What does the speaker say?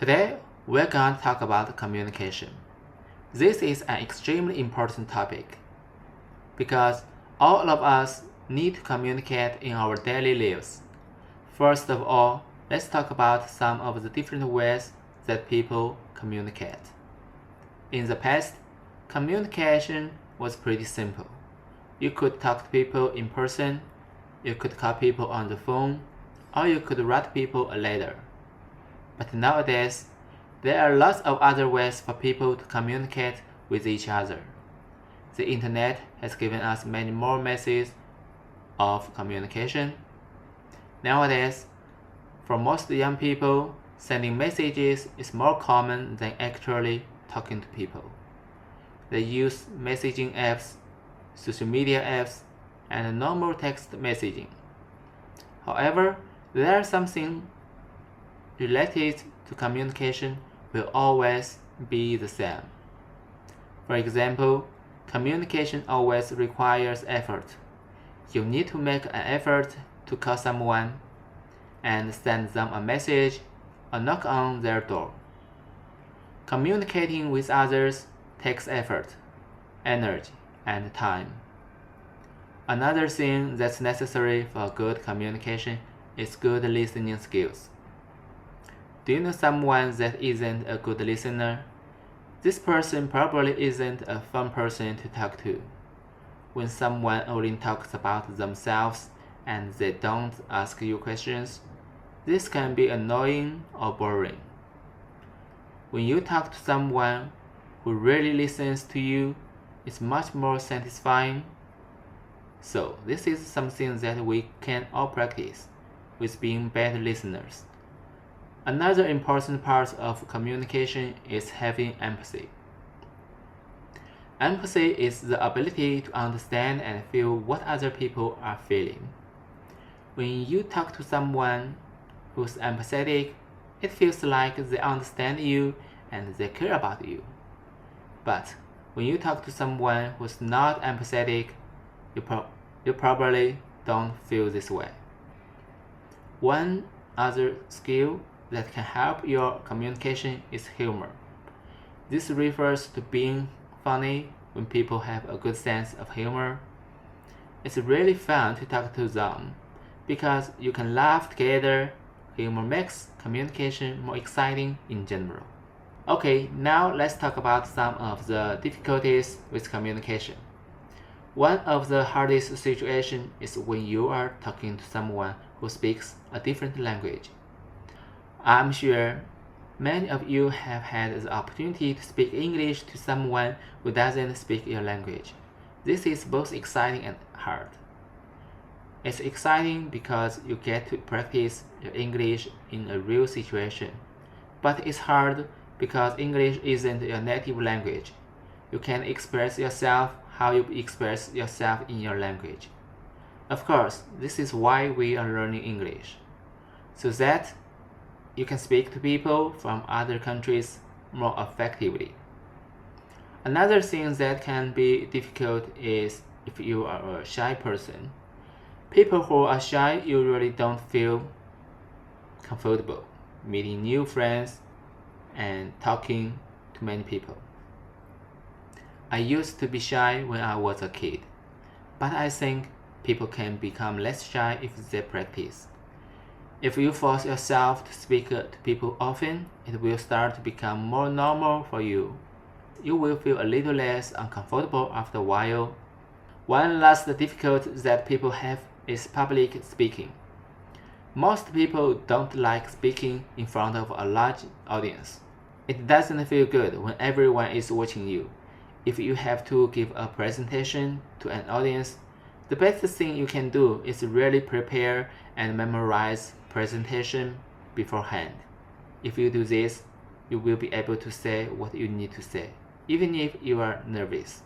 Today, we're going to talk about communication. This is an extremely important topic because all of us need to communicate in our daily lives. First of all, let's talk about some of the different ways that people communicate. In the past, communication was pretty simple. You could talk to people in person, you could call people on the phone, or you could write people a letter. But nowadays, there are lots of other ways for people to communicate with each other. The internet has given us many more methods of communication. Nowadays, for most young people, sending messages is more common than actually talking to people. They use messaging apps, social media apps, and normal text messaging. However, there are something related to communication will always be the same. For example, communication always requires effort. You need to make an effort to call someone and send them a message or knock on their door. Communicating with others takes effort, energy, and time. Another thing that's necessary for good communication is good listening skills. Do you know someone that isn't a good listener? This person probably isn't a fun person to talk to. When someone only talks about themselves and they don't ask you questions, this can be annoying or boring. When you talk to someone who really listens to you, it's much more satisfying. So this is something that we can all practice with being better listeners. Another important part of communication is having empathy. Empathy is the ability to understand and feel what other people are feeling. When you talk to someone who's empathetic, it feels like they understand you and they care about you. But when you talk to someone who's not empathetic, you probably don't feel this way. One other skill that can help your communication is humor. This refers to being funny when people have a good sense of humor. It's really fun to talk to them because you can laugh together. Humor makes communication more exciting in general. Okay, now let's talk about some of the difficulties with communication. One of the hardest situations is when you are talking to someone who speaks a different language. I'm sure many of you have had the opportunity to speak English to someone who doesn't speak your language. This is both exciting and hard. It's exciting because you get to practice your English in a real situation, but it's hard because English isn't your native language. You can express yourself how you express yourself in your language. Of course, this is why we are learning English, so that you can speak to people from other countries more effectively. Another thing that can be difficult is if you are a shy person. People who are shy usually don't feel comfortable meeting new friends and talking to many people. I used to be shy when I was a kid, but I think people can become less shy if they practice. If you force yourself to speak to people often, it will start to become more normal for you. You will feel a little less uncomfortable after a while. One last difficulty that people have is public speaking. Most people don't like speaking in front of a large audience. It doesn't feel good when everyone is watching you. If you have to give a presentation to an audience, the best thing you can do is really prepare and memorize presentation beforehand. If you do this, you will be able to say what you need to say, even if you are nervous.